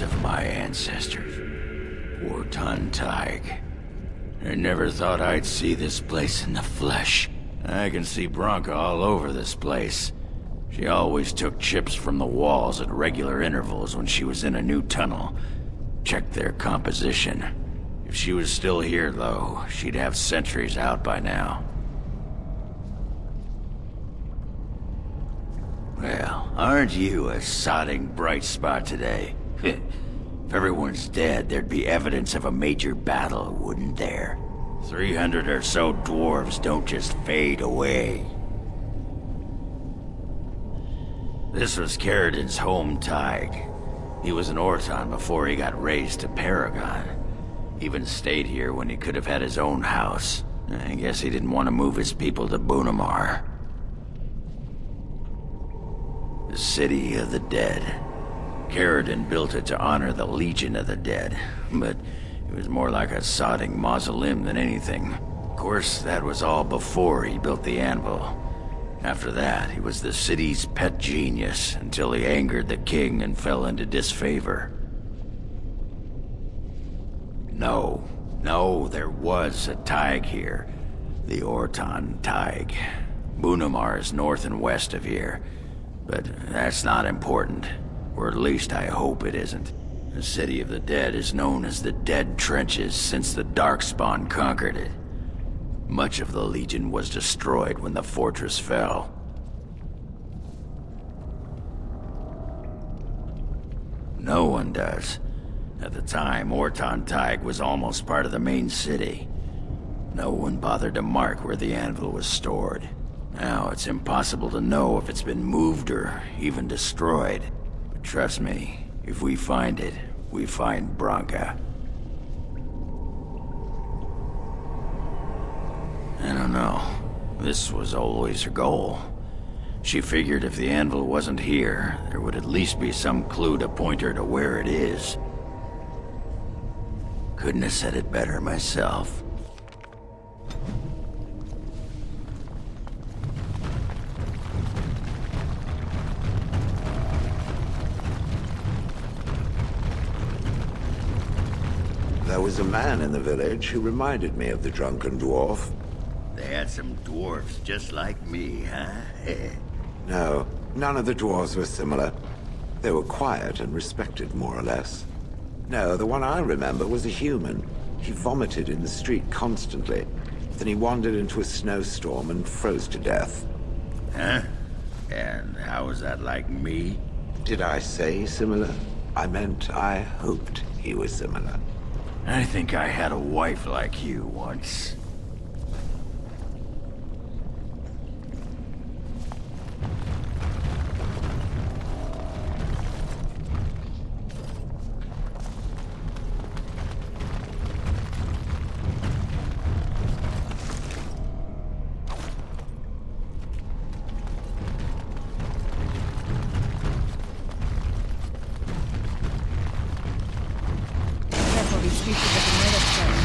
evidence of my ancestors. Ortan Tig. I never thought I'd see this place in the flesh. I can see Branka all over this place. She always took chips from the walls at regular intervals when she was in a new tunnel. Checked their composition. If she was still here, though, she'd have sentries out by now. Well, aren't you a sodding bright spot today? If everyone's dead, there'd be evidence of a major battle, wouldn't there? 300 or so dwarves don't just fade away. This was Caridin's home Tig. He was an Ortan before he got raised to Paragon. Even stayed here when he could have had his own house. I guess he didn't want to move his people to Bunamar. The City of the Dead. Caridin built it to honor the Legion of the Dead, but it was more like a sodding mausoleum than anything. Of course, that was all before he built the anvil. After that, he was the city's pet genius until he angered the king and fell into disfavor. No, there was a Tig here. The Ortan Tig. Bunamar is north and west of here. But that's not important. Or at least I hope it isn't. The City of the Dead is known as the Dead Trenches since the Darkspawn conquered it. Much of the Legion was destroyed when the fortress fell. No one does. At the time, Ortan Tig was almost part of the main city. No one bothered to mark where the anvil was stored. Now it's impossible to know if it's been moved or even destroyed. But trust me, if we find it, we find Branka. I don't know. This was always her goal. She figured if the anvil wasn't here, there would at least be some clue to point her to where it is. Couldn't have said it better myself. There was a man in the village who reminded me of the drunken dwarf. They had some dwarfs just like me, huh? No, none of the dwarves were similar. They were quiet and respected, more or less. No, the one I remember was a human. He vomited in the street constantly. Then he wandered into a snowstorm and froze to death. Huh? And how was that like me? Did I say similar? I meant I hoped he was similar. I think I had a wife like you once. These creatures have been made of stone.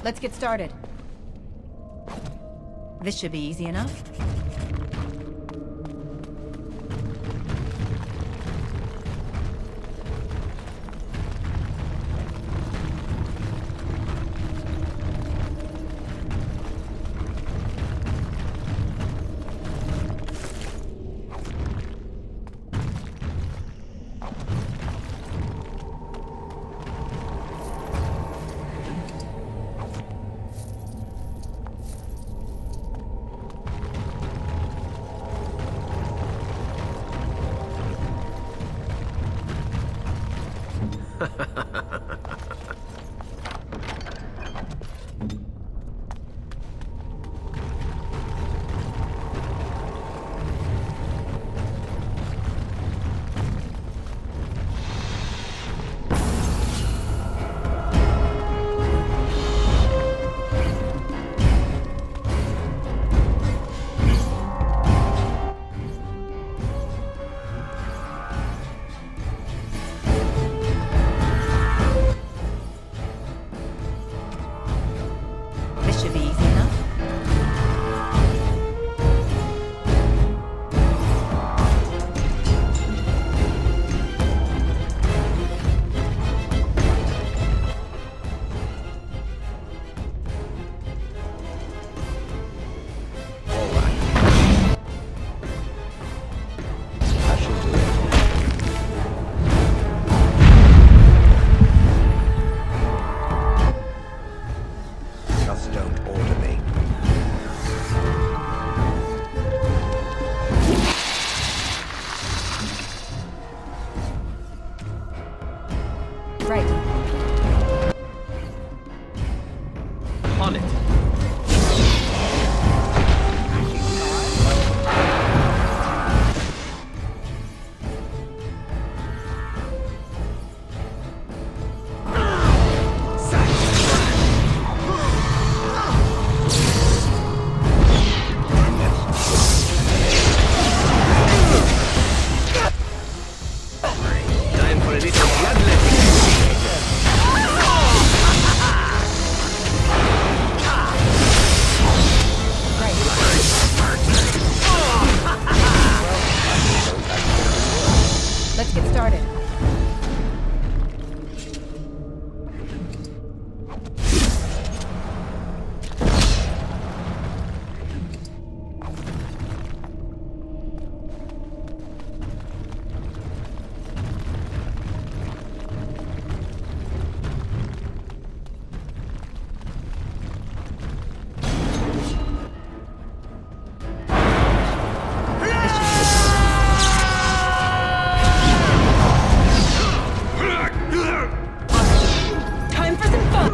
Let's get started. This should be easy enough. This should be easy enough. All right. I shall do it. Just don't order me. Right. On it. Time for a little bloodletting. Let's get started. Time for some fun!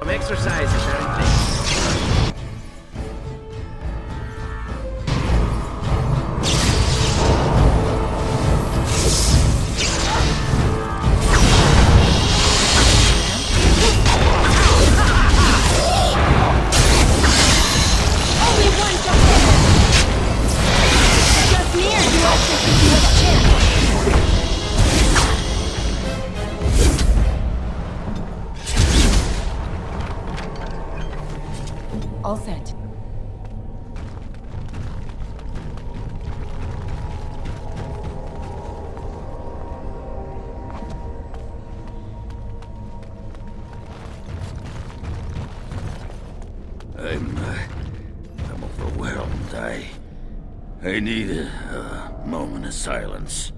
Some exercises, aren't they? Only one to just me, or do you actually think you have a chance? All set. I'm overwhelmed. I need a moment of silence.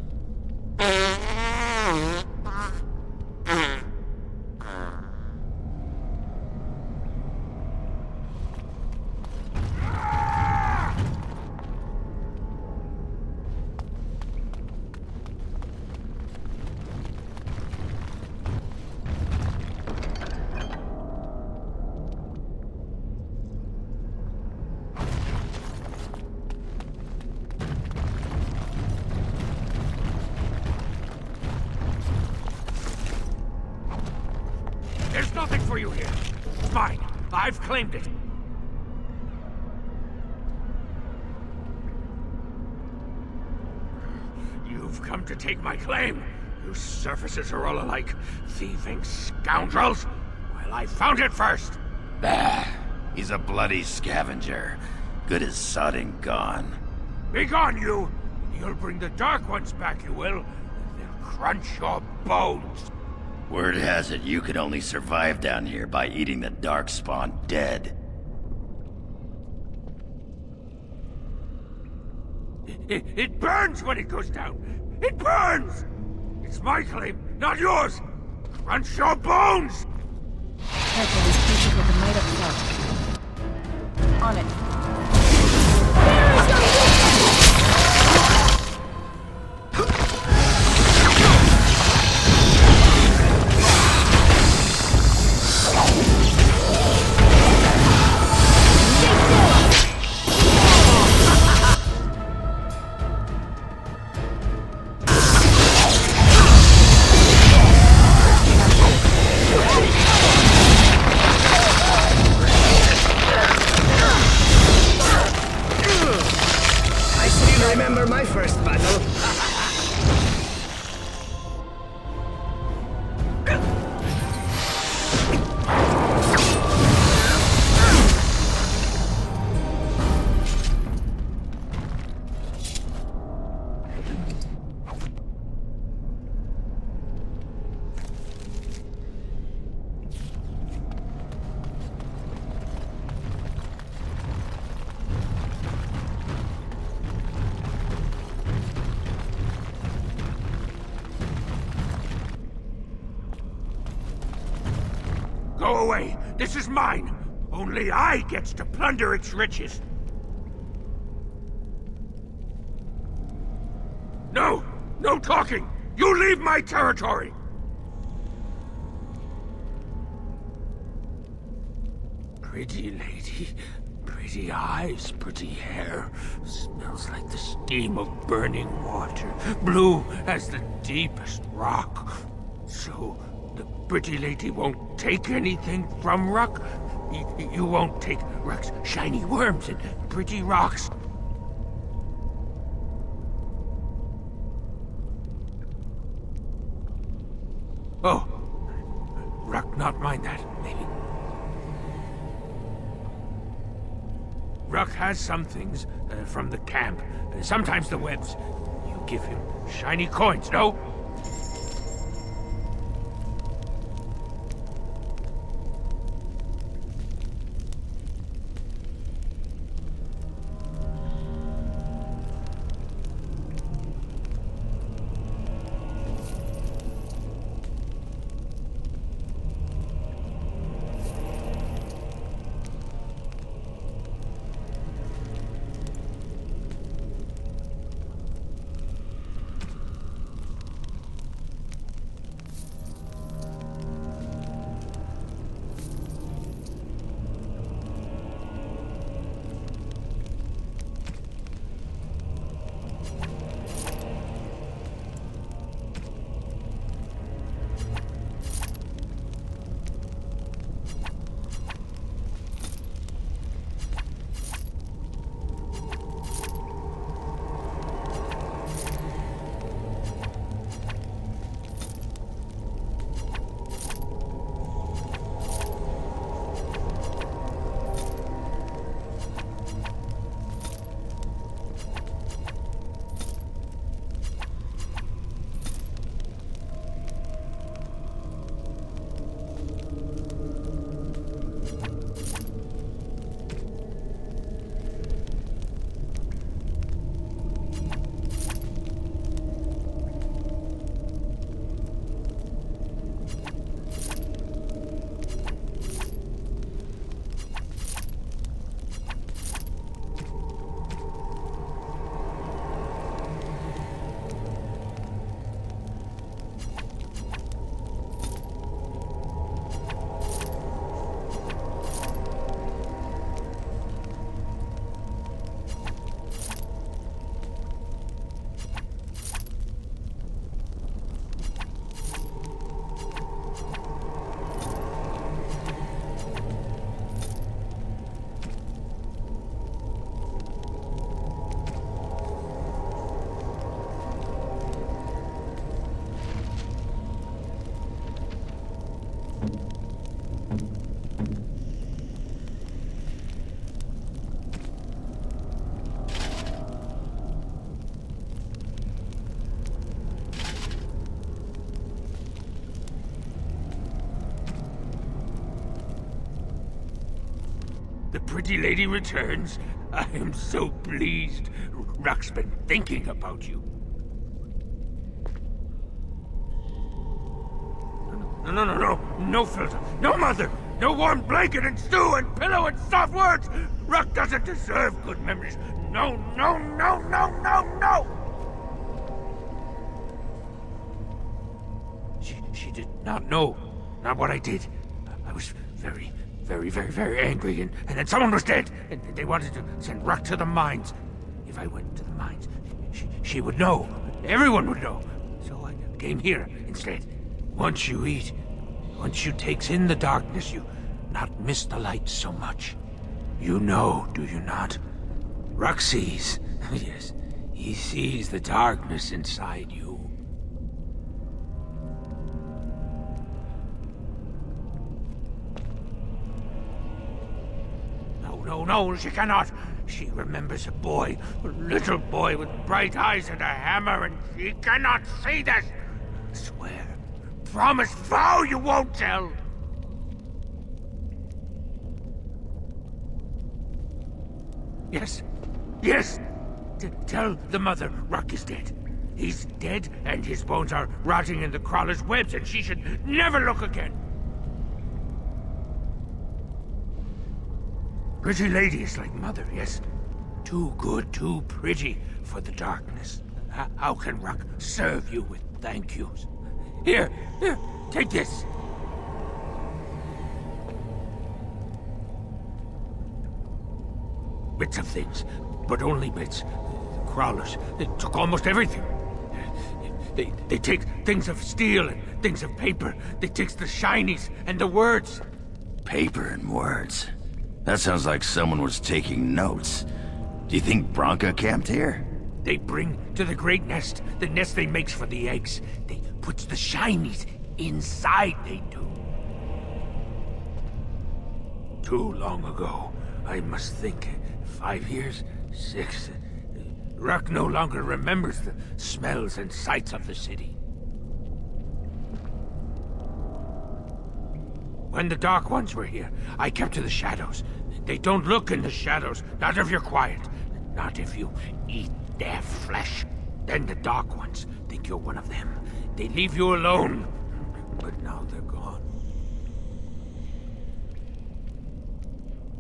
There's nothing for you here. It's mine. I've claimed it. You've come to take my claim. You surfaces are all alike. Thieving scoundrels. Well, I found it first. Bah, he's a bloody scavenger. Good as sodding gone. Be gone, you! You'll bring the Dark Ones back, you will. And they'll crunch your bones. Word has it you could only survive down here by eating the Darkspawn dead. It burns when it goes down. It burns! It's my claim, not yours. Crunch your bones! Careful, these creatures with the might up front. On it. Remember my first battle? Go away! This is mine! Only I gets to plunder its riches! No! No talking! You leave my territory! Pretty lady, pretty eyes, pretty hair. Smells like the steam of burning water. Blue as the deepest rock. So, the pretty lady won't take anything from Ruck? You won't take Ruck's shiny worms and pretty rocks? Oh, Ruck not mind that, maybe. Ruck has some things from the camp. Sometimes the webs. You give him shiny coins, no? pretty lady returns. I am so pleased. Rock's been thinking about you. No, no filter, no mother, no warm blanket and stew and pillow and soft words. Rock doesn't deserve good memories. No. She did not know, not what I did. I was very angry, and then someone was dead, and they wanted to send Rock to the mines. If I went to the mines, she would know. Everyone would know. So I came here instead. Once you eat, once you takes in the darkness, you not miss the light so much. You know, do you not? Rock sees. Yes, he sees the darkness inside you. No, she cannot. She remembers a boy, a little boy with bright eyes and a hammer, and she cannot see this. Swear, promise, vow you won't tell. Yes. Tell the mother Rock is dead. He's dead, and his bones are rotting in the crawler's webs, and she should never look again. Pretty lady is like mother, yes. Too good, too pretty for the darkness. How can Rock serve you with thank yous? Here, take this. Bits of things, but only bits. The crawlers, they took almost everything. They take things of steel and things of paper. They take the shinies and the words. Paper and words. That sounds like someone was taking notes. Do you think Branka camped here? They bring to the great nest, the nest they makes for the eggs. They puts the shinies inside, they do. Too long ago, I must think. 5 years? 6? Rock no longer remembers the smells and sights of the city. When the Dark Ones were here, I kept to the shadows. They don't look in the shadows, not if you're quiet. Not if you eat their flesh. Then the Dark Ones think you're one of them. They leave you alone. But now they're gone.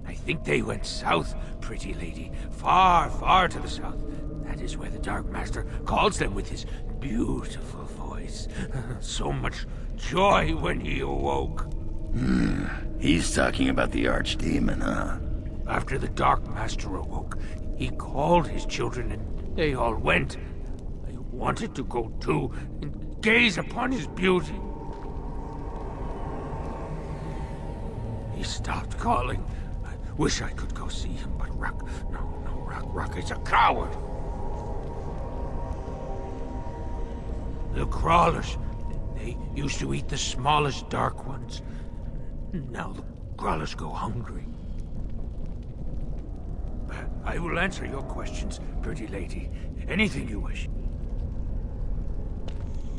I think they went south, pretty lady. Far to the south. That is where the Dark Master calls them with his beautiful voice. So much joy when he awoke. He's talking about the Archdemon, huh? After the Dark Master awoke, he called his children and they all went. I wanted to go too and gaze upon his beauty. He stopped calling. I wish I could go see him, but Rock is a coward. The crawlers, they used to eat the smallest Dark Ones. Now the crawlers go hungry. I will answer your questions, pretty lady. Anything you wish.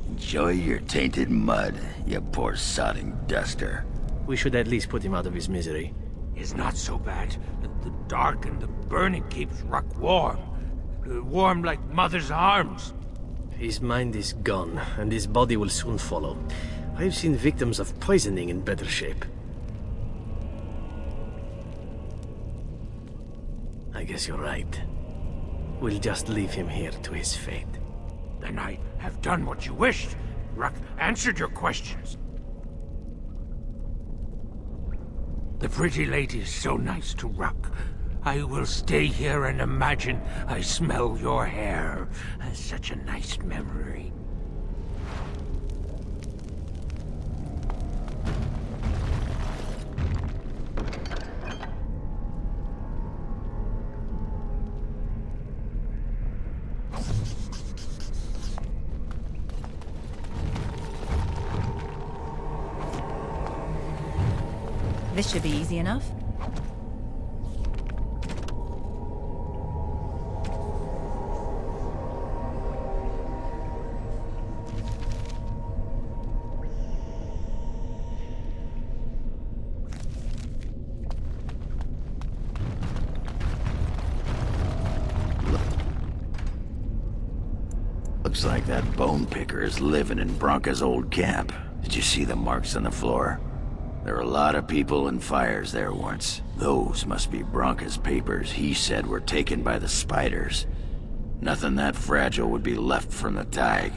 Enjoy your tainted mud, you poor sodding duster. We should at least put him out of his misery. It's not so bad. The dark and the burning keeps Rock warm. Warm like mother's arms. His mind is gone, and his body will soon follow. I've seen victims of poisoning in better shape. I guess you're right. We'll just leave him here to his fate. Then I have done what you wished. Rock answered your questions. The pretty lady is so nice to Rock. I will stay here and imagine I smell your hair. Such a nice memory. This should be easy enough. Looks like that bone picker is living in Bronca's old camp. Did you see the marks on the floor? There were a lot of people and fires there once. Those must be Bronca's papers he said were taken by the spiders. Nothing that fragile would be left from the Taig.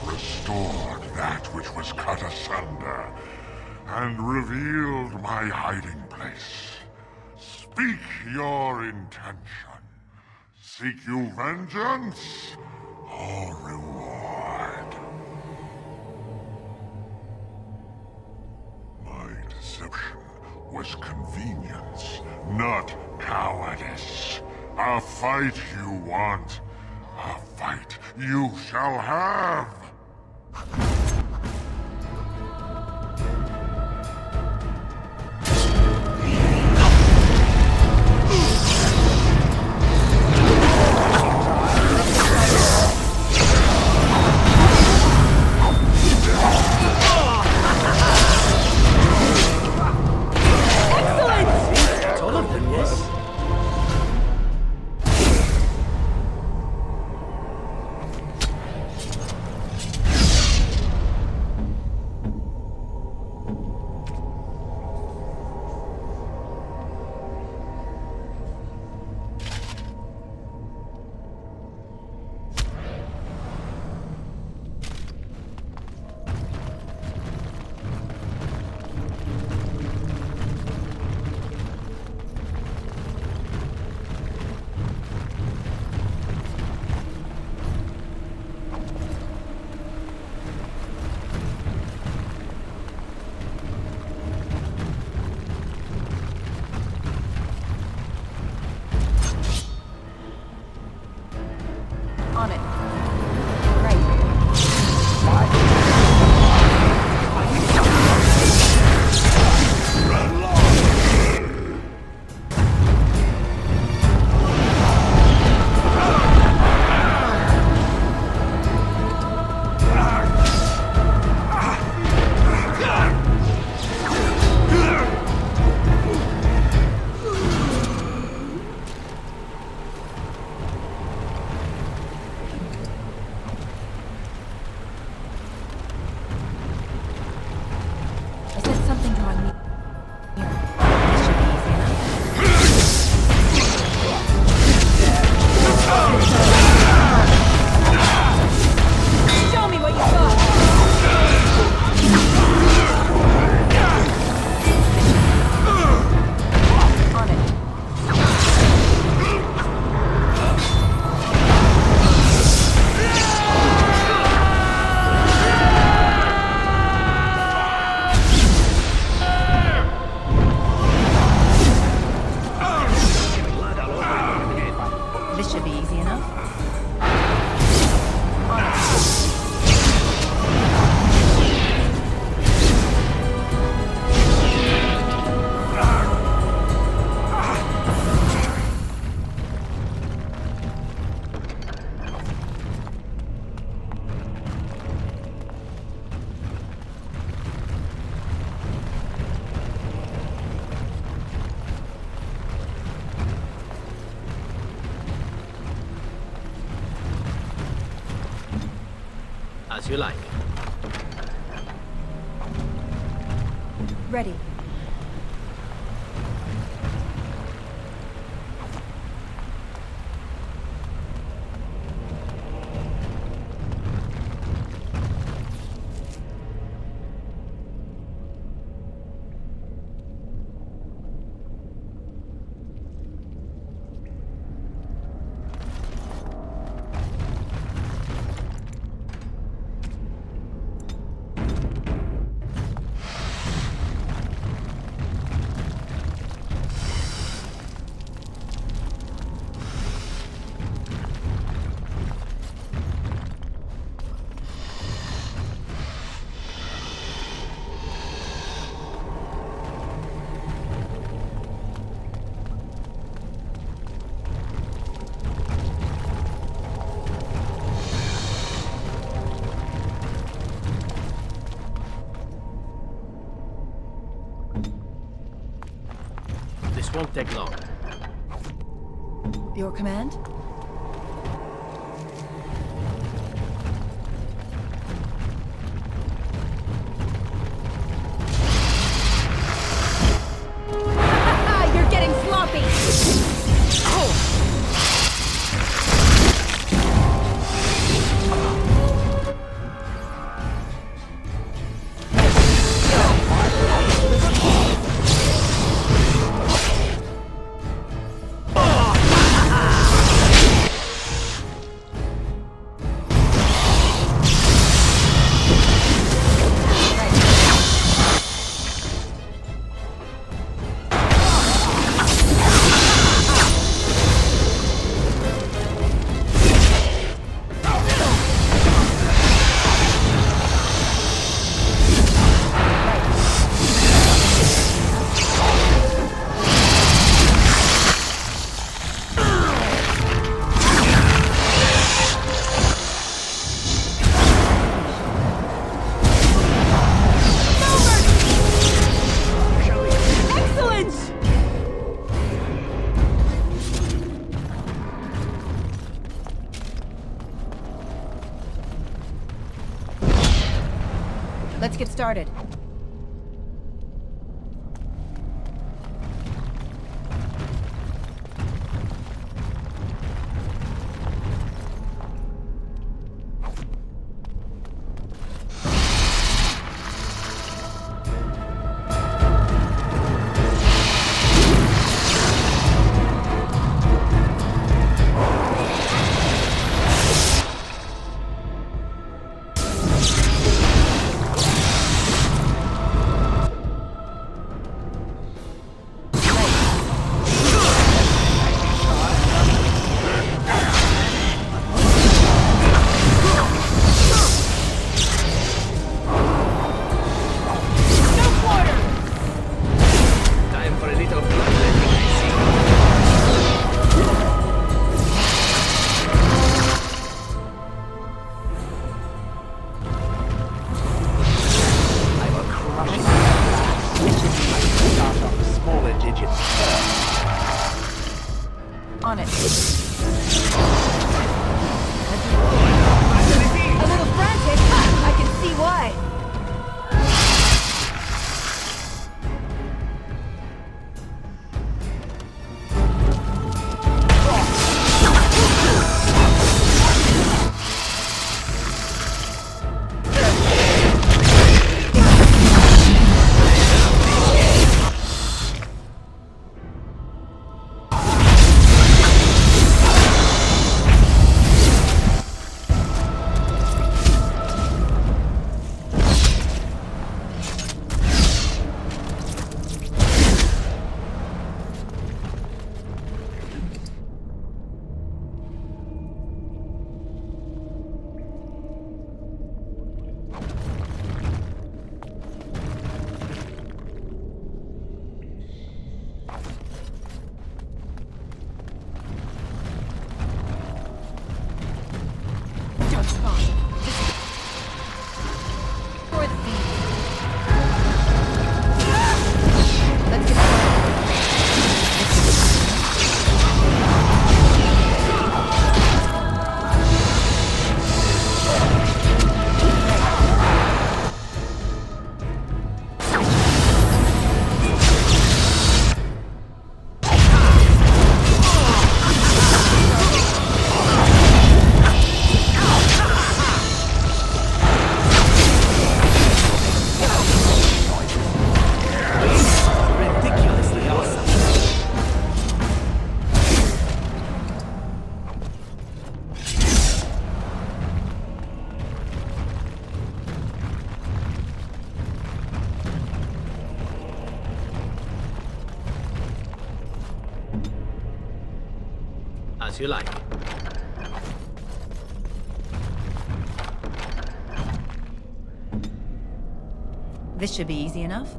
Restored that which was cut asunder, and revealed my hiding place. Speak your intention. Seek you vengeance or reward? My deception was convenience, not cowardice. A fight you want. A fight you shall have! As you like. Ready. This won't take long. Your command? You're getting sloppy! Excellent! Let's get started. As you like. This should be easy enough.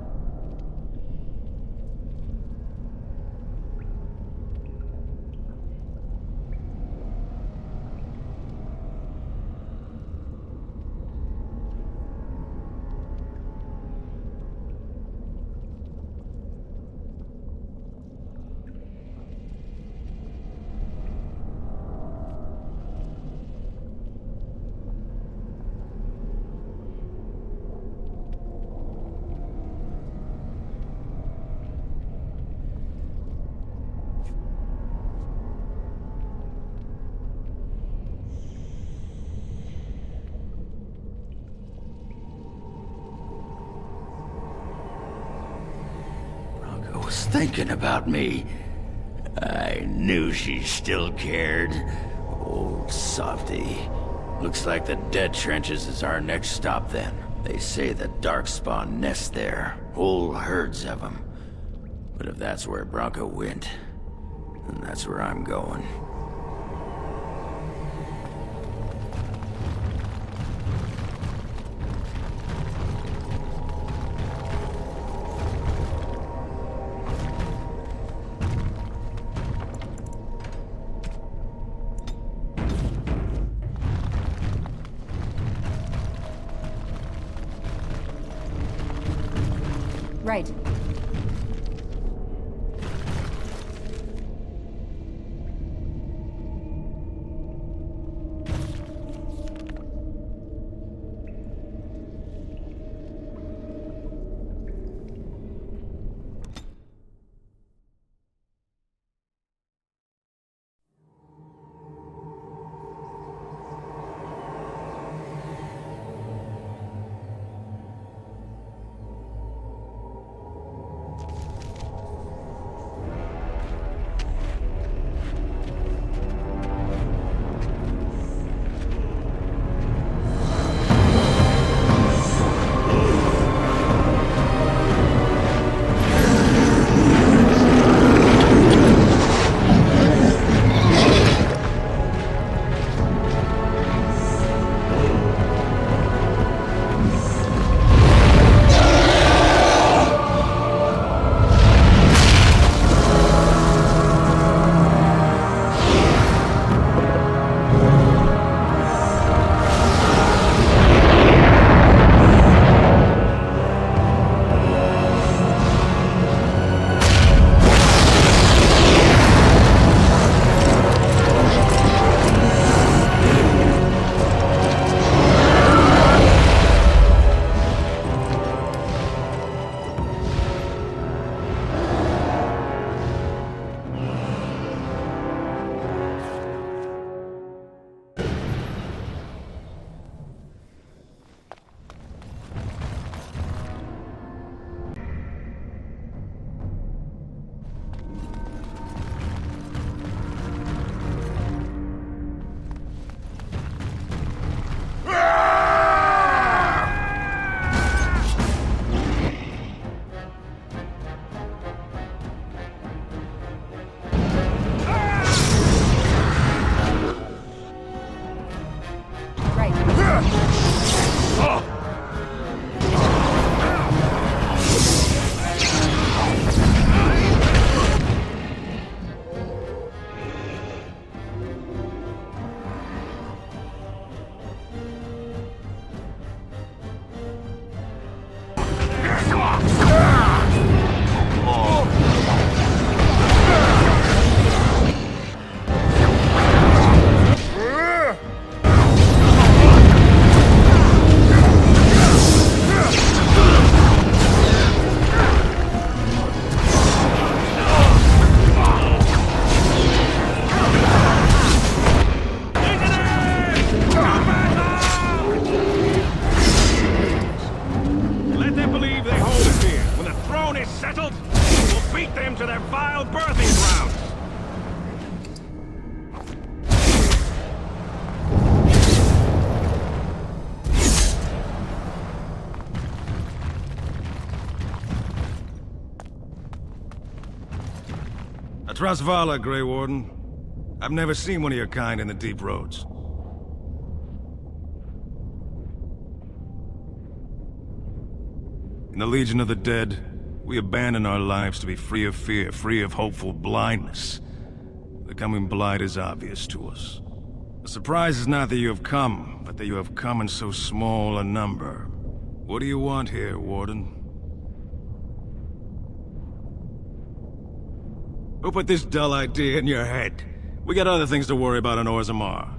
Bronco was thinking about me. I knew she still cared. Old softy. Looks like the Dead Trenches is our next stop then. They say the Darkspawn nest there. Whole herds of them. But if that's where Bronco went, then that's where I'm going. Right. Trasvala, Grey Warden. I've never seen one of your kind in the deep roads. In the Legion of the Dead, we abandon our lives to be free of fear, free of hopeful blindness. The coming blight is obvious to us. The surprise is not that you have come, but that you have come in so small a number. What do you want here, Warden? Who put this dull idea in your head? We got other things to worry about on Orzammar.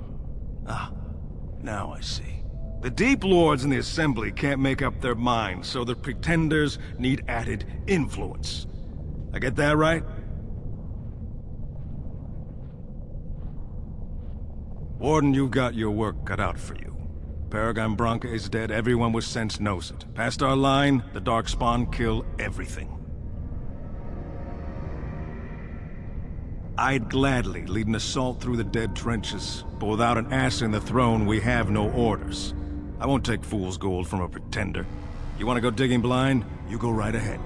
Ah, now I see. The Deep Lords in the Assembly can't make up their minds, so the Pretenders need added influence. I get that right? Warden, you've got your work cut out for you. Paragon Branca is dead, everyone with sense knows it. Past our line, the Darkspawn kill everything. I'd gladly lead an assault through the dead trenches, but without an ass in the throne, we have no orders. I won't take fool's gold from a pretender. You want to go digging blind? You go right ahead.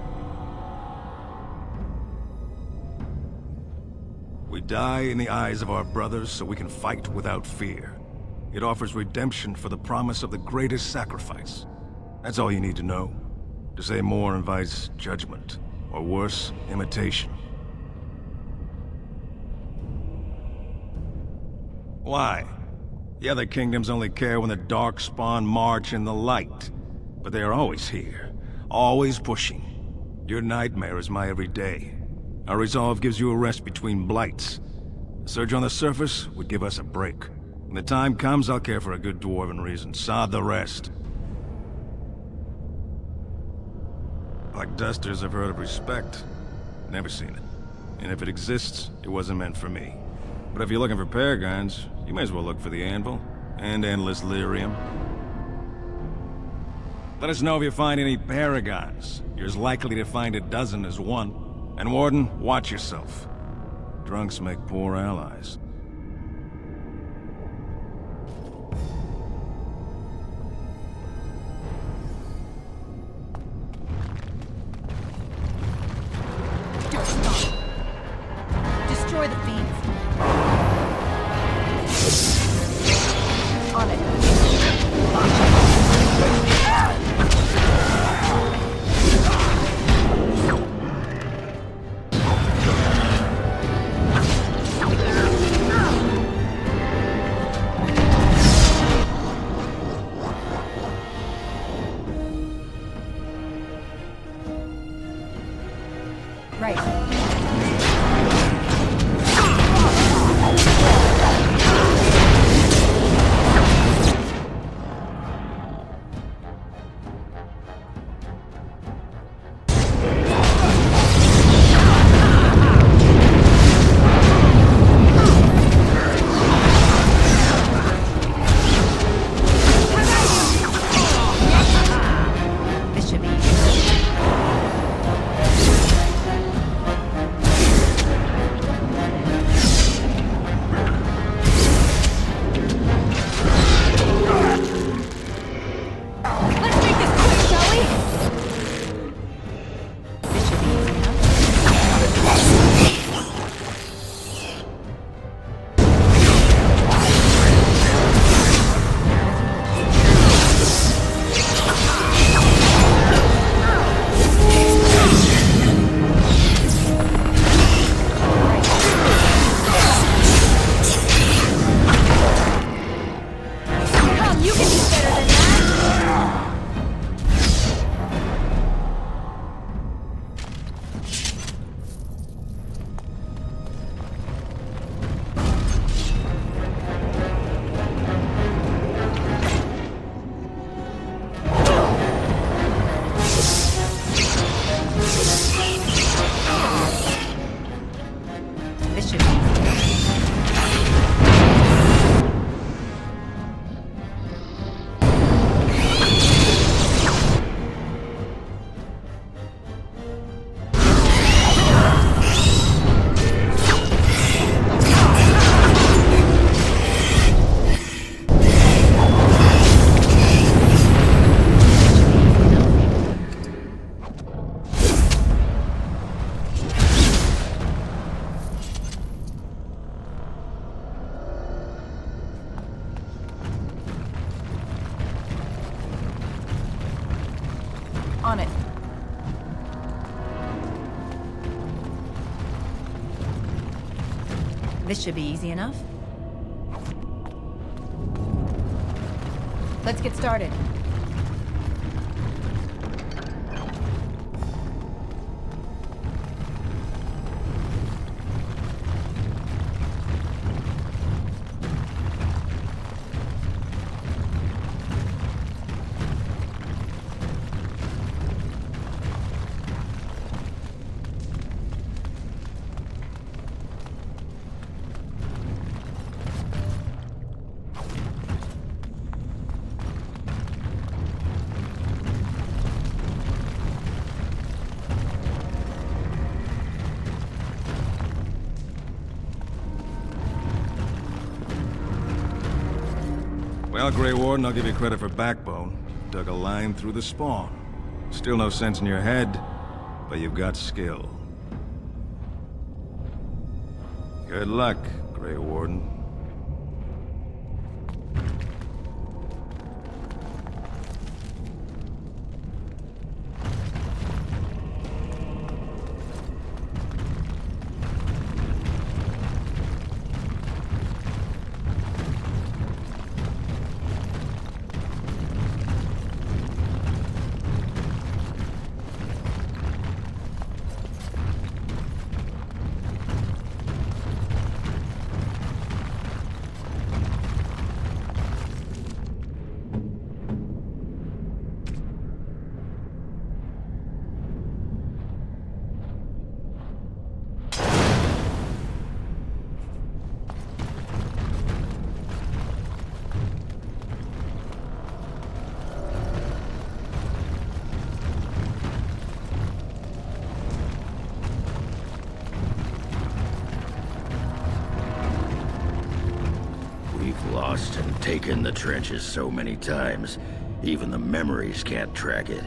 We die in the eyes of our brothers so we can fight without fear. It offers redemption for the promise of the greatest sacrifice. That's all you need to know. To say more invites judgment, or worse, imitation. Why? The other kingdoms only care when the Darkspawn march in the light. But they are always here, always pushing. Your nightmare is my everyday. Our resolve gives you a rest between blights. A surge on the surface would give us a break. When the time comes, I'll care for a good dwarven reason. Sod the rest. Black Dusters have heard of respect. Never seen it. And if it exists, it wasn't meant for me. But if you're looking for paragons, you may as well look for the Anvil, and Endless Lyrium. Let us know if you find any paragons. You're as likely to find a dozen as one. And Warden, watch yourself. Drunks make poor allies. Destroy the fiends. On it. Right. On it. This should be easy enough. Let's get started. Well, Grey Warden, I'll give you credit for backbone. Dug a line through the spawn. Still no sense in your head, but you've got skill. Good luck, Grey Warden. We've lost and taken the trenches so many times, even the memories can't track it.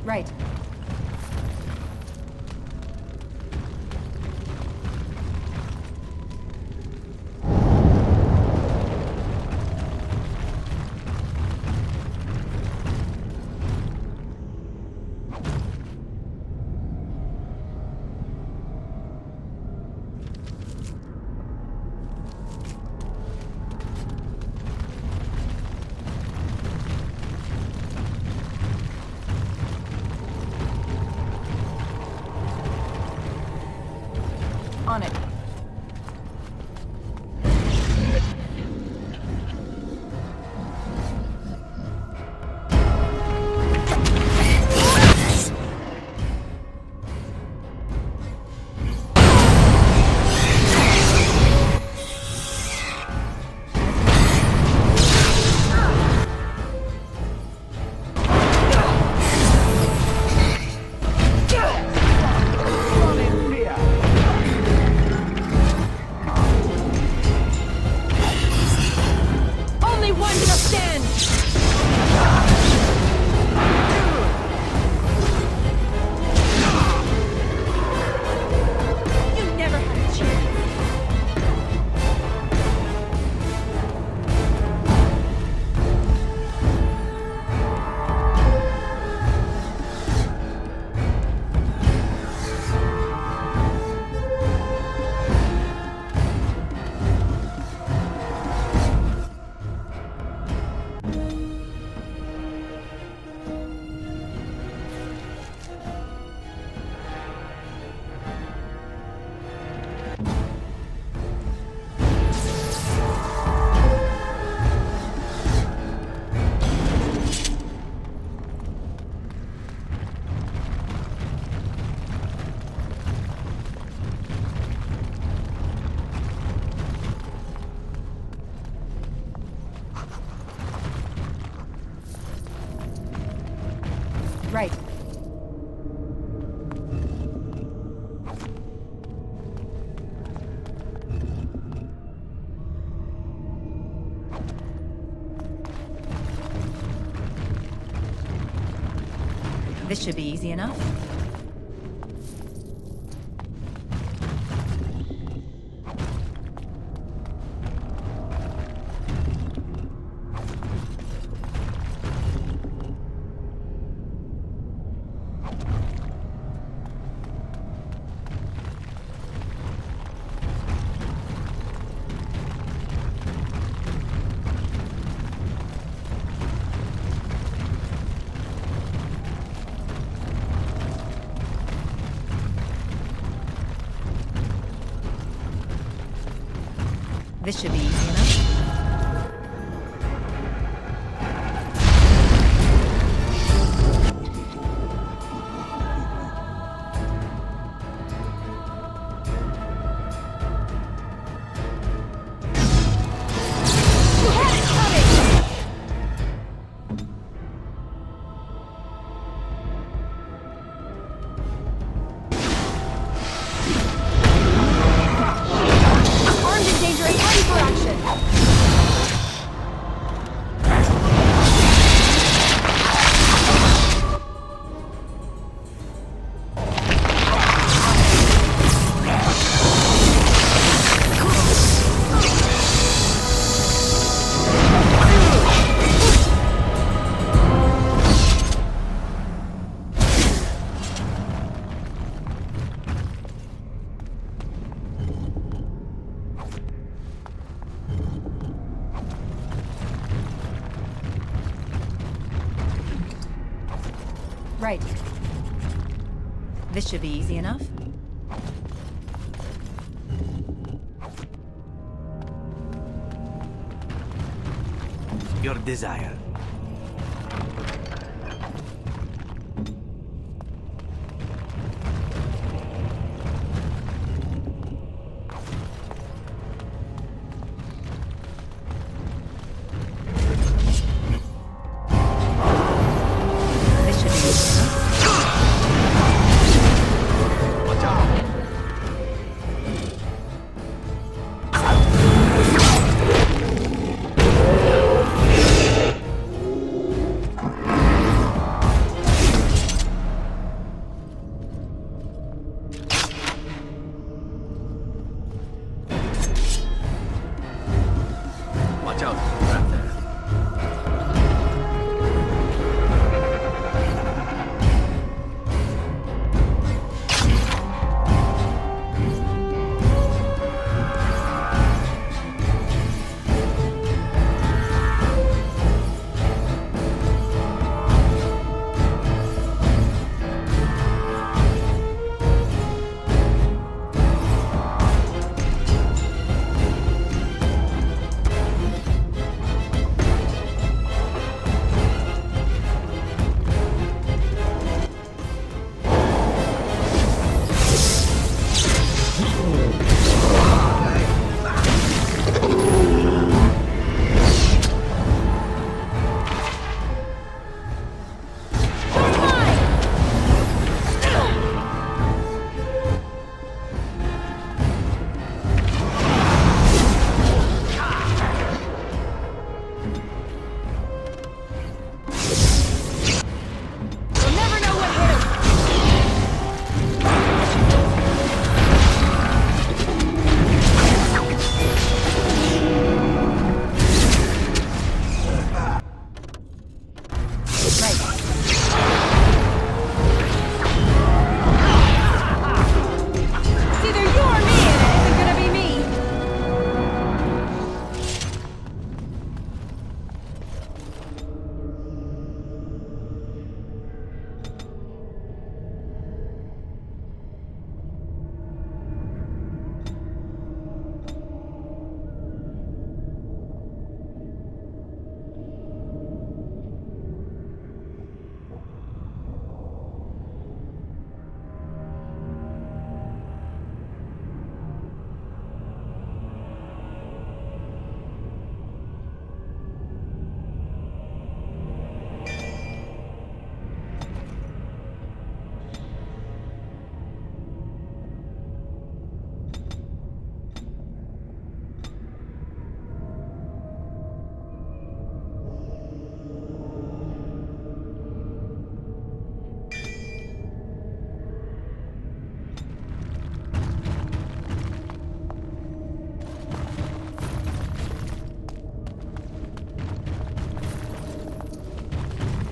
Right. Right. This should be easy enough. This should be easy enough. You had it coming! Armed and dangerous, ready for action! Right. This should be easy enough. Your desire. This should be easy enough.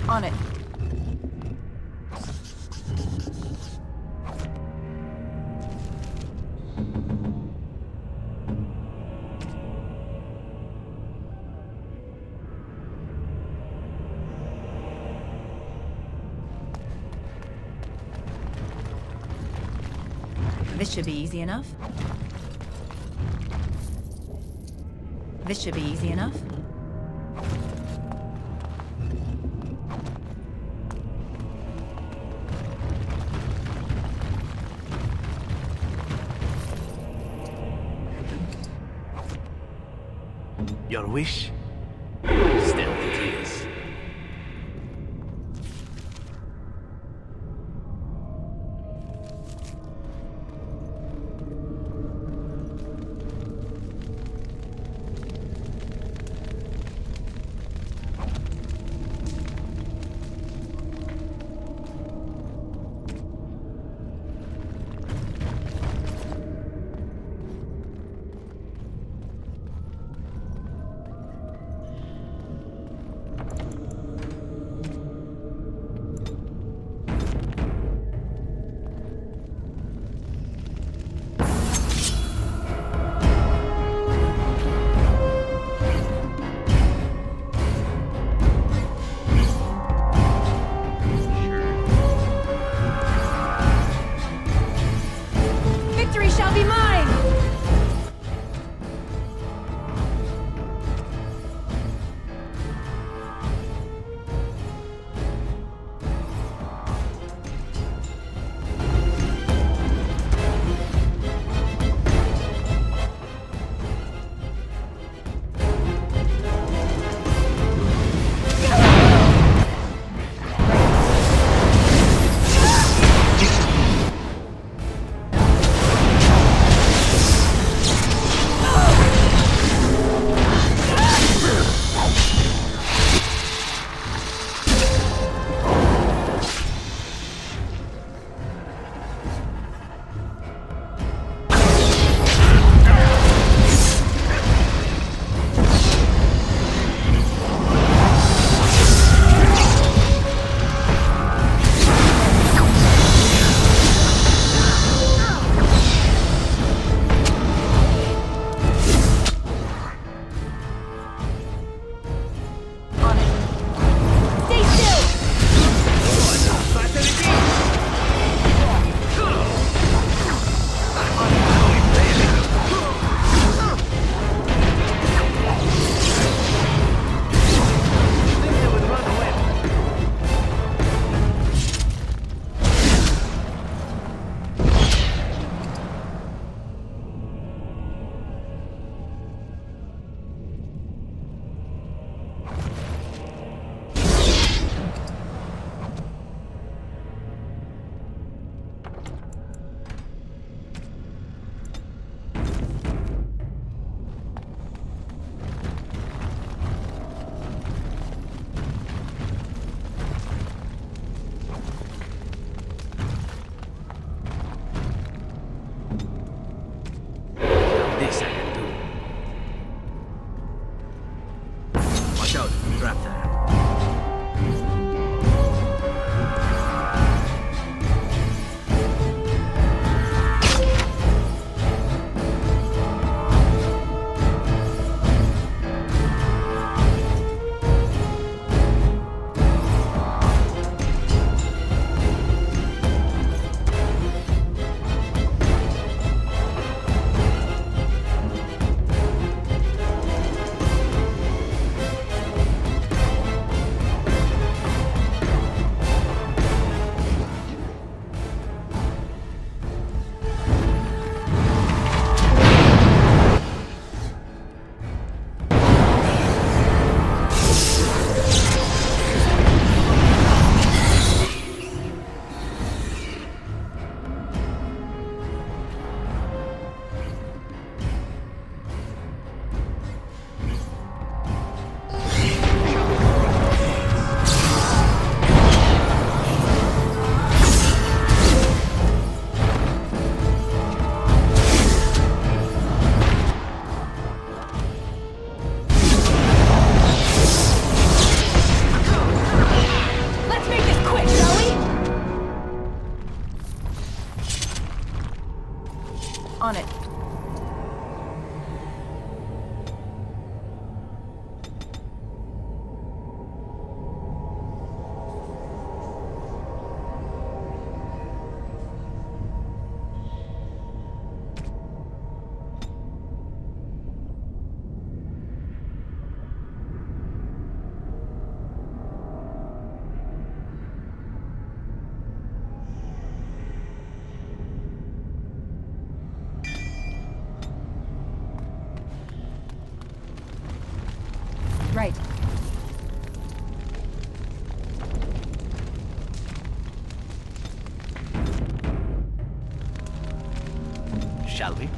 On it. This should be easy enough. This should be easy enough. Your wish? Stealth it is. shall we?